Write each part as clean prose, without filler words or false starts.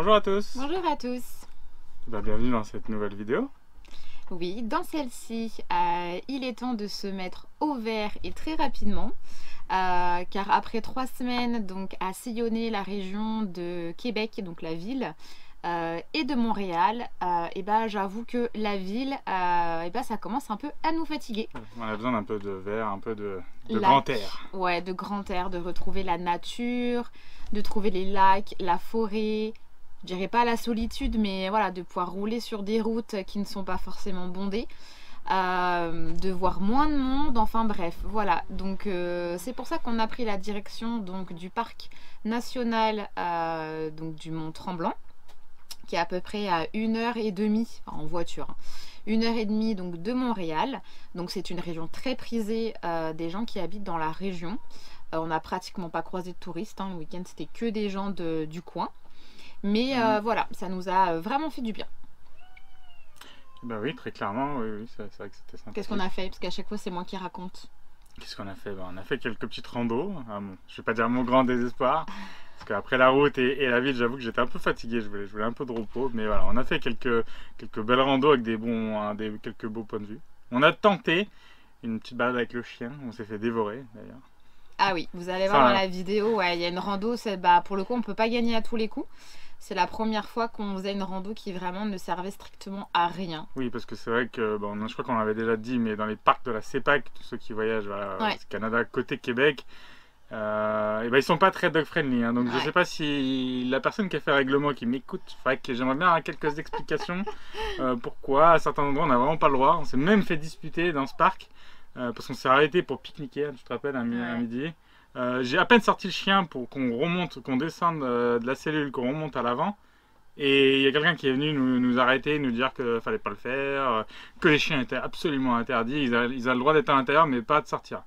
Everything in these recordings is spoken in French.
Bonjour à tous. Bonjour à tous. Bienvenue dans cette nouvelle vidéo. Oui, dans celle-ci, il est temps de se mettre au vert et très rapidement. Car après 3 semaines donc, à sillonner la région de Québec, donc la ville, et de Montréal, j'avoue que la ville, ça commence un peu à nous fatiguer. On a besoin d'un peu de vert, un peu de Lac, grand air. Ouais, de grand air, de retrouver la nature, de trouver les lacs, la forêt. Je dirais pas la solitude, mais voilà, de pouvoir rouler sur des routes qui ne sont pas forcément bondées. De voir moins de monde, enfin bref, voilà. Donc c'est pour ça qu'on a pris la direction donc, du parc national donc, du Mont Tremblant, qui est à peu près à 1h30 en voiture. 1h30 donc, de Montréal. Donc c'est une région très prisée des gens qui habitent dans la région. On n'a pratiquement pas croisé de touristes. Le week-end, c'était que des gens du coin. Mais voilà, ça nous a vraiment fait du bien. Bah oui, très clairement, oui, c'est vrai que c'était sympa. Qu'est-ce qu'on a fait? Parce qu'à chaque fois, c'est moi qui raconte. Qu'est-ce qu'on a fait? On a fait quelques petites randos. Je vais pas dire mon grand désespoir. Parce qu'après la route et la ville, j'avoue que j'étais un peu fatigué. Je voulais un peu de repos. Mais voilà, on a fait quelques belles randos avec quelques beaux points de vue. On a tenté une petite balade avec le chien. On s'est fait dévorer d'ailleurs. Ah oui, vous allez voir dans la vidéo, ouais, il y a une rando. Pour le coup, on ne peut pas gagner à tous les coups. C'est la première fois qu'on faisait une rando qui vraiment ne servait strictement à rien. Oui, parce que c'est vrai que, je crois qu'on l'avait déjà dit, mais dans les parcs de la CEPAC, tous ceux qui voyagent Canada côté Québec, ils sont pas très dog friendly. Donc je sais pas si la personne qui a fait le règlement qui m'écoute, j'aimerais bien avoir quelques explications. Pourquoi à certains endroits on n'a vraiment pas le droit. On s'est même fait disputer dans ce parc parce qu'on s'est arrêté pour pique-niquer, tu te rappelles, à midi. J'ai à peine sorti le chien pour qu'on descende de la cellule, qu'on remonte à l'avant. Et il y a quelqu'un qui est venu nous arrêter, nous dire qu'il ne fallait pas le faire, que les chiens étaient absolument interdits. Ils ont le droit d'être à l'intérieur, mais pas de sortir.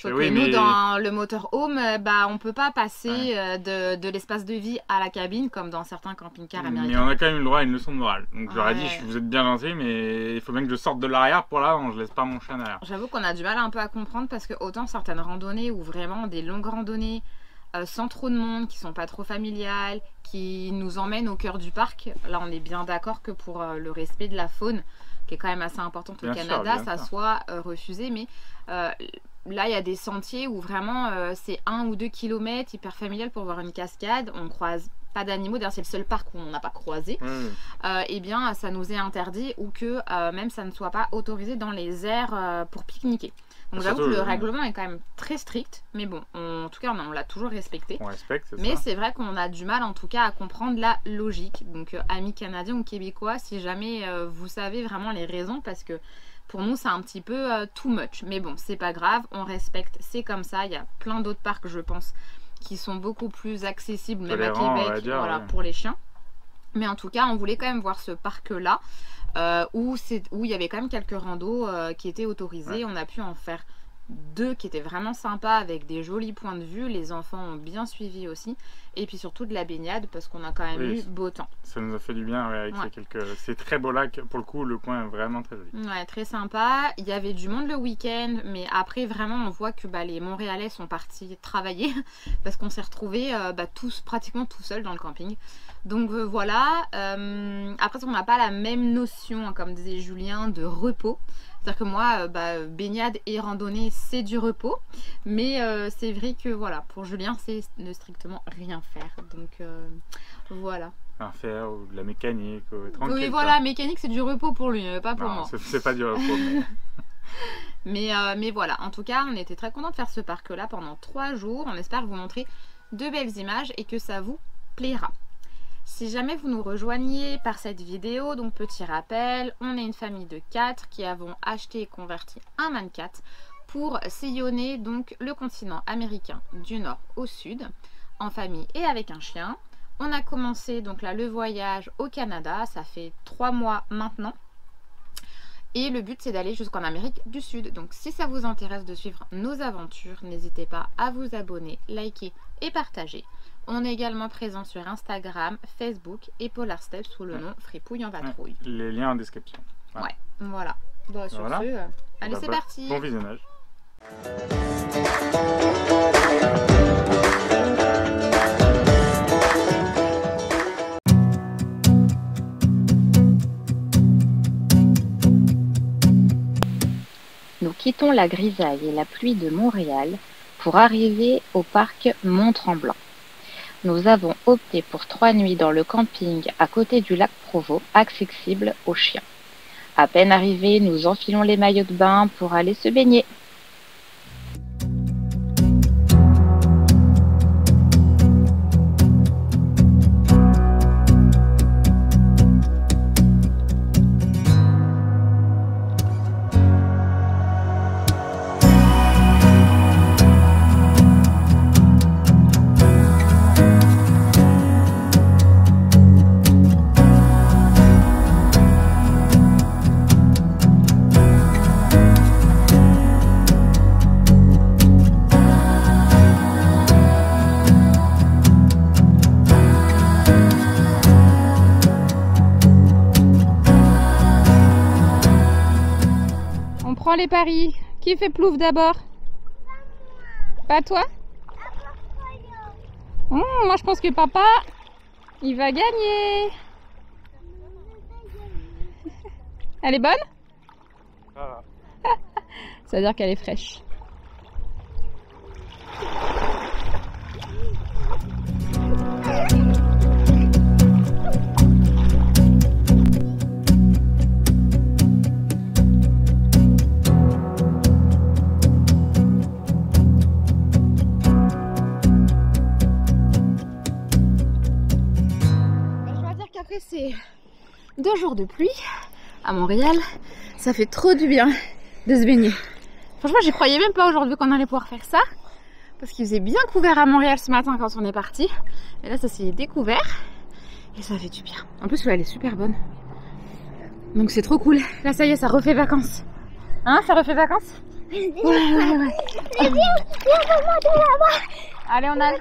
Nous, dans le motorhome, on ne peut pas passer de l'espace de vie à la cabine, comme dans certains camping-cars américains. Mais on a quand même eu le droit à une leçon de morale. Donc je leur ai dit, vous êtes bien gentils, mais il faut bien que je sorte de l'arrière pour l'avant, je laisse pas mon chien derrière. J'avoue qu'on a du mal un peu à comprendre, parce que autant certaines randonnées, ou vraiment des longues randonnées, sans trop de monde, qui sont pas trop familiales, qui nous emmènent au cœur du parc, là on est bien d'accord que pour le respect de la faune, qui est quand même assez importante au Canada, ça soit refusé, mais là il y a des sentiers où vraiment c'est 1 ou 2 kilomètres, hyper familial pour voir une cascade, on croise pas d'animaux, d'ailleurs c'est le seul parc où on n'a pas croisé, ça nous est interdit, ou que même ça ne soit pas autorisé dans les aires pour pique-niquer. Donc j'avoue que le règlement est quand même très strict, mais bon, en tout cas on l'a toujours respecté. On respecte, c'est ça. Mais c'est vrai qu'on a du mal en tout cas à comprendre la logique. Donc amis canadiens ou québécois, si jamais vous savez vraiment les raisons, parce que pour nous c'est un petit peu too much. Mais bon, c'est pas grave, on respecte, c'est comme ça. Il y a plein d'autres parcs, je pense, qui sont beaucoup plus accessibles, même à Québec, pour les chiens. Mais en tout cas, on voulait quand même voir ce parc-là. Où il y avait quand même quelques randos qui étaient autorisés. On a pu en faire 2 qui étaient vraiment sympas, avec des jolis points de vue. Les enfants ont bien suivi aussi. Et puis surtout de la baignade, parce qu'on a quand même eu beau temps. Ça nous a fait du bien avec ces très beaux lacs. Pour le coup, le coin est vraiment très joli. Ouais, très sympa. Il y avait du monde le week-end, mais après vraiment on voit que les Montréalais sont partis travailler parce qu'on s'est retrouvés pratiquement tout seuls dans le camping. Donc voilà. Après on n'a pas la même notion, comme disait Julien, de repos. C'est-à-dire que moi, baignade et randonnée, c'est du repos. Mais c'est vrai que voilà, pour Julien, c'est ne strictement rien faire. Donc voilà. Rien faire, ou de la mécanique, tranquille. Oui, voilà, mécanique, c'est du repos pour lui, pas pour moi. C'est pas du repos. Mais voilà, en tout cas, on était très contents de faire ce parc-là pendant 3 jours. On espère vous montrer de belles images et que ça vous plaira. Si jamais vous nous rejoignez par cette vidéo, donc petit rappel, on est une famille de 4 qui avons acheté et converti un Man4 pour sillonner donc le continent américain du nord au sud, en famille et avec un chien. On a commencé donc là le voyage au Canada, ça fait 3 mois maintenant. Et le but c'est d'aller jusqu'en Amérique du Sud. Donc si ça vous intéresse de suivre nos aventures, n'hésitez pas à vous abonner, liker et partager. On est également présent sur Instagram, Facebook et Polar Steps sous le nom Fripouille en Vadrouille. Les liens en description. Voilà. Sur ce, allez c'est parti. Bon visionnage. quittons la grisaille et la pluie de Montréal pour arriver au parc Mont-Tremblant. Nous avons opté pour 3 nuits dans le camping à côté du lac Provo, accessible aux chiens. À peine arrivés, nous enfilons les maillots de bain pour aller se baigner. On prend les paris. Qui fait plouf d'abord? Pas toi? Moi je pense que papa, il va gagner. Elle est bonne? Ça veut dire qu'elle est fraîche. C'est 2 jours de pluie à Montréal, ça fait trop du bien de se baigner. Franchement, j'y croyais même pas aujourd'hui qu'on allait pouvoir faire ça, parce qu'il faisait bien couvert à Montréal ce matin quand on est parti. Et là, ça s'est découvert et ça fait du bien. En plus, là, elle est super bonne. Donc c'est trop cool. Là, ça y est, ça refait vacances. Hein, ça refait vacances? Ouais. Allez, on a...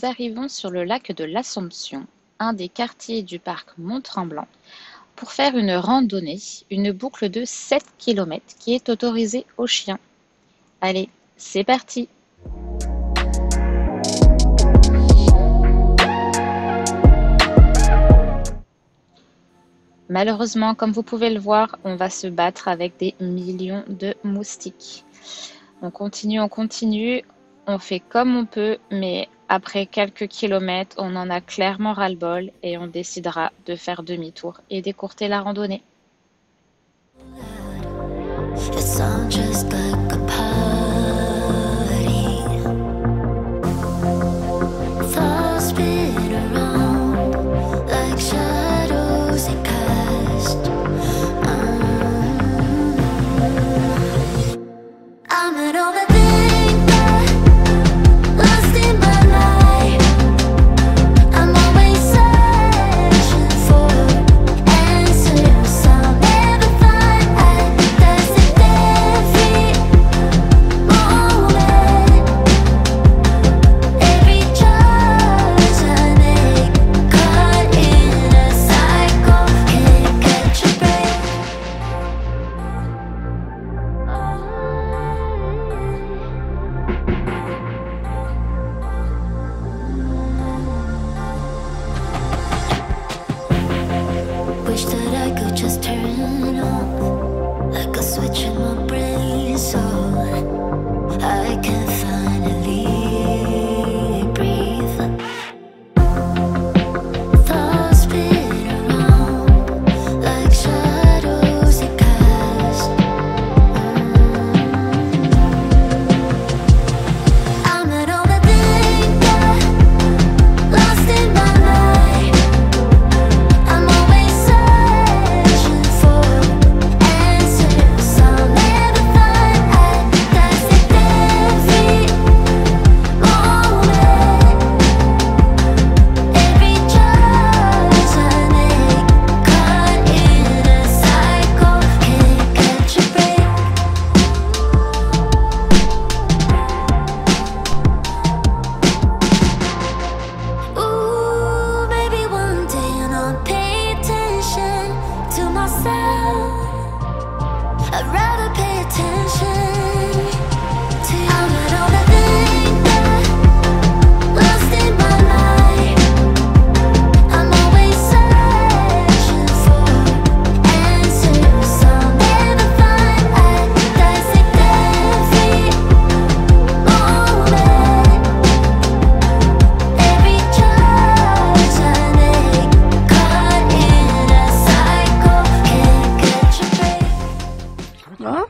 nous arrivons sur le lac de l'Assomption, un des quartiers du parc Mont-Tremblant, pour faire une randonnée, une boucle de 7 km qui est autorisée aux chiens. Allez, c'est parti! Malheureusement, comme vous pouvez le voir, on va se battre avec des millions de moustiques. On continue, on fait comme on peut, mais après quelques kilomètres, on en a clairement ras-le-bol et on décidera de faire demi-tour et d'écourter la randonnée.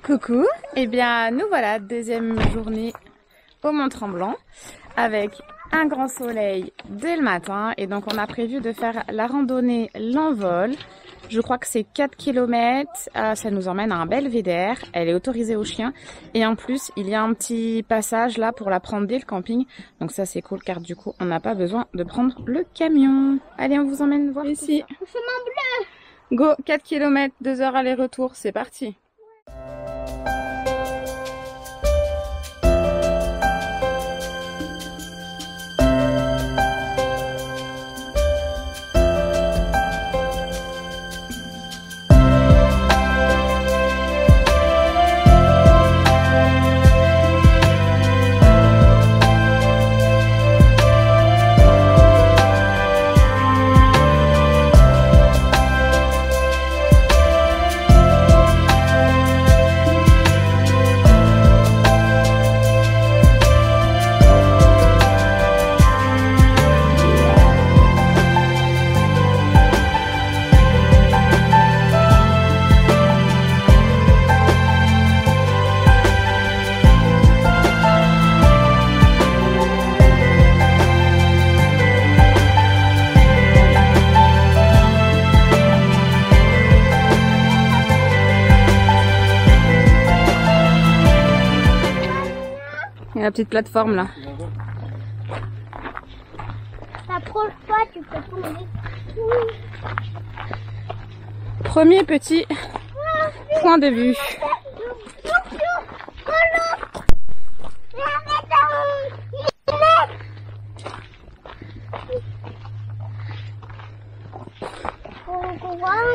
Coucou, et bien nous voilà, deuxième journée au Mont-Tremblant avec un grand soleil dès le matin et donc on a prévu de faire la randonnée L'Envol. Je crois que c'est 4 km, ça nous emmène à un belvédère, elle est autorisée aux chiens et en plus il y a un petit passage là pour la prendre dès le camping, donc ça c'est cool car du coup on n'a pas besoin de prendre le camion. Allez, on vous emmène voir ici. Chemin bleu. Go, 4 km, 2 heures aller-retour, c'est parti. Et la petite plateforme là. T'approches-toi, tu peux tomber. Premier petit point de vue.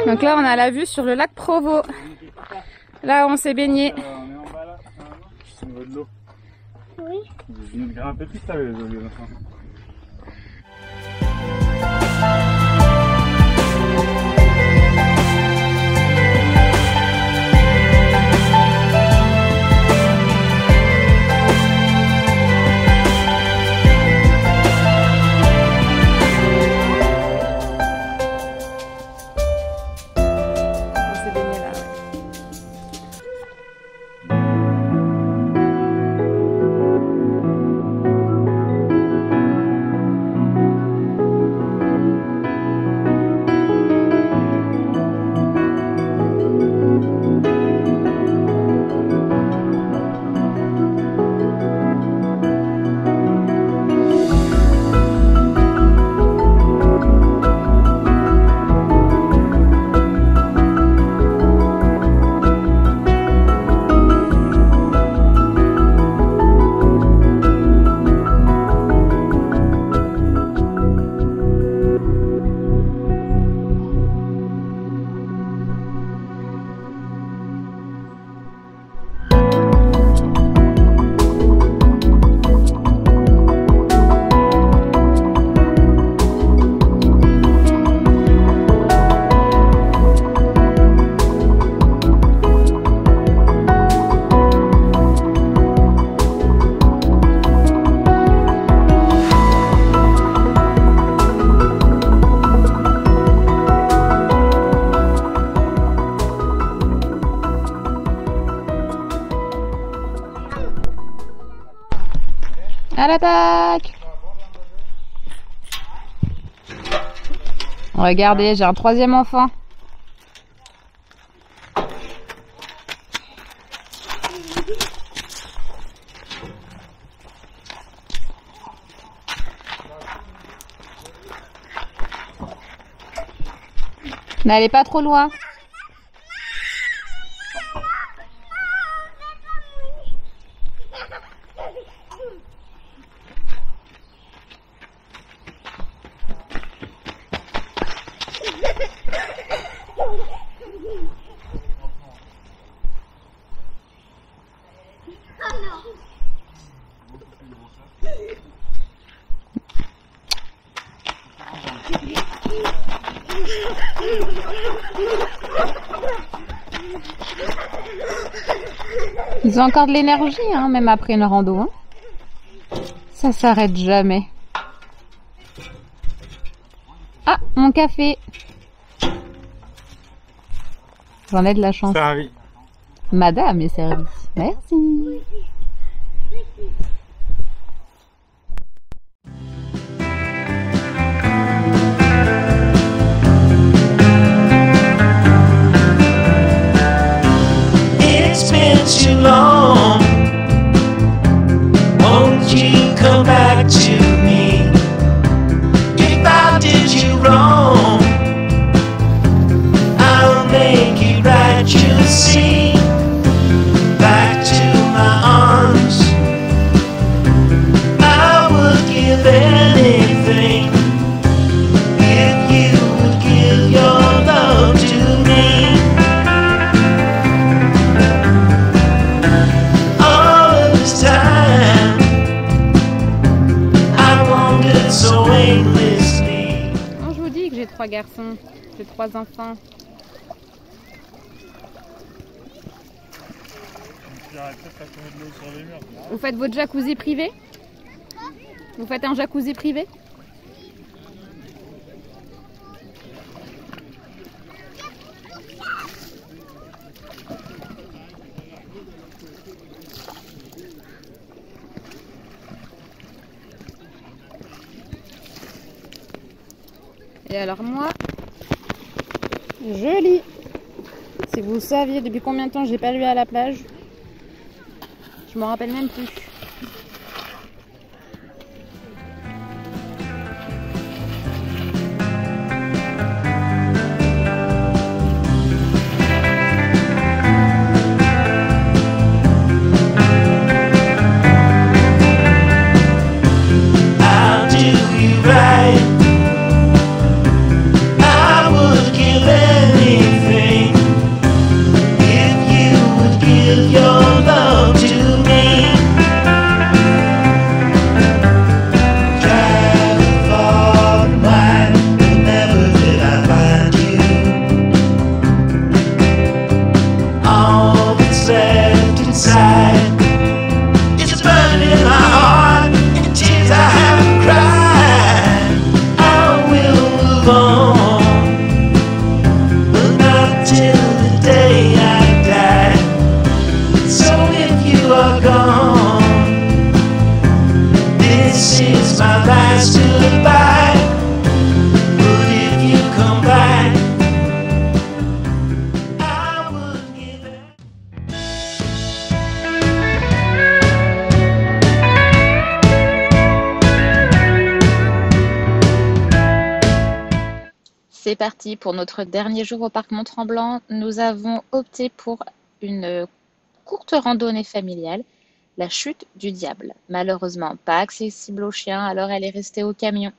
Donc là, on a la vue sur le lac Provo. Là, on s'est baigné. On est en bas là, au niveau de l'eau. Oui. Vous venez de grimper tout ça, les enfants. À l'attaque! Regardez, j'ai un troisième enfant. N'allez pas trop loin. Ils ont encore de l'énergie, hein, même après une rando. Hein. Ça s'arrête jamais. Ah, mon café. J'en ai de la chance. Servi. Madame est servie. Merci. It's been too long. Won't you come back to me? If I did you wrong, I'll make it right, you'll see. Back to my arms, I would give anything if you would give your love to me. All of this time, I wandered so aimlessly. Non, je vous dis que j'ai 3 garçons, j'ai 3 enfants. Vous faites votre jacuzzi privé? Vous faites un jacuzzi privé? Et alors moi, je lis. Si vous saviez depuis combien de temps j'ai pas lu à la plage, je m'en rappelle même plus. I'll do you right. I would give est parti pour notre dernier jour au parc Mont-Tremblant. Nous avons opté pour une courte randonnée familiale, la chute du diable. Malheureusement pas accessible aux chiens, alors elle est restée au camion.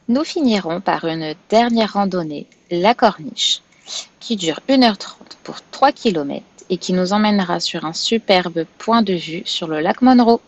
Nous finirons par une dernière randonnée, la Corniche, qui dure 1h30 pour 3 km et qui nous emmènera sur un superbe point de vue sur le lac Monroe.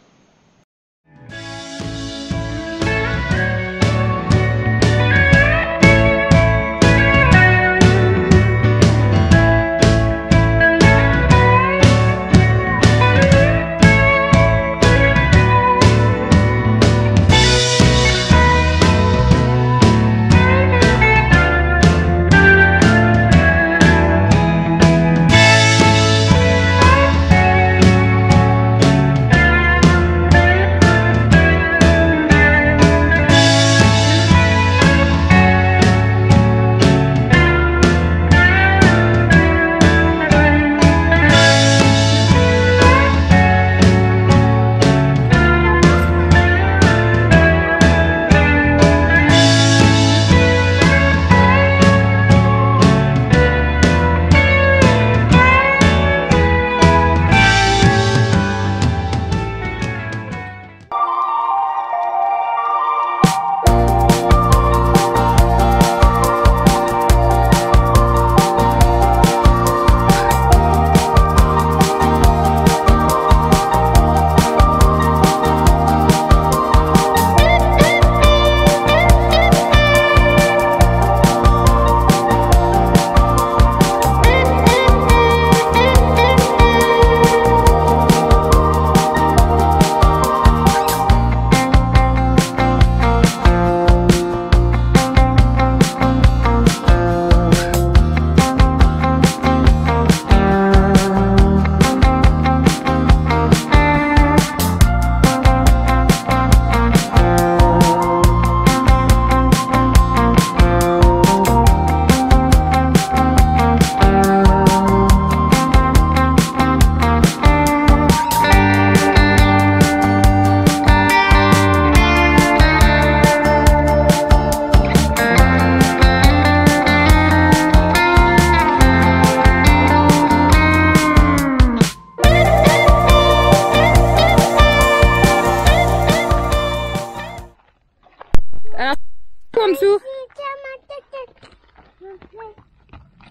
En dessous.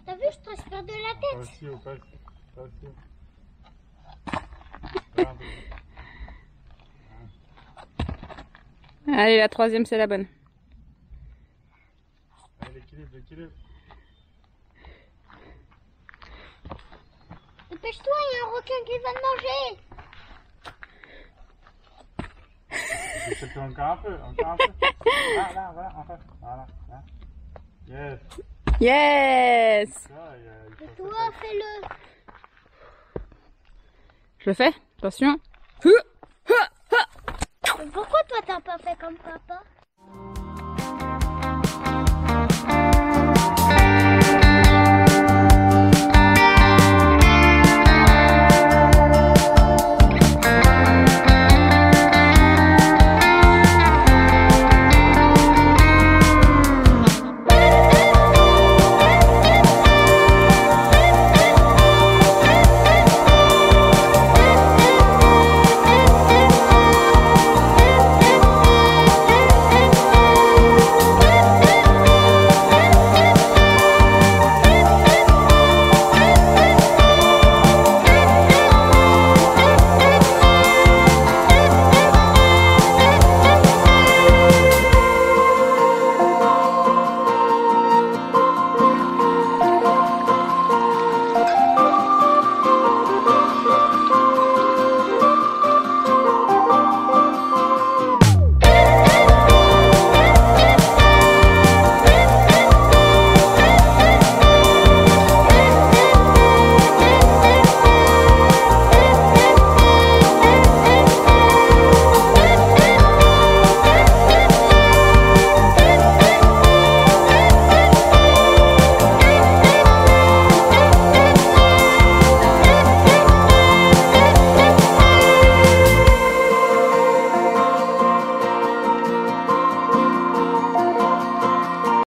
T'as vu, je transpire de la tête. Aussi, au pas aussi. Allez, la troisième, c'est la bonne. Allez, l'équilibre. Dépêche-toi, il y a un requin qui va te manger. Je te encore un peu. Là, voilà, enfin. Voilà, là. Yes. Yes. Ça, Et toi, fais-le. Je le fais. Attention. Mais pourquoi toi, t'as pas fait comme papa?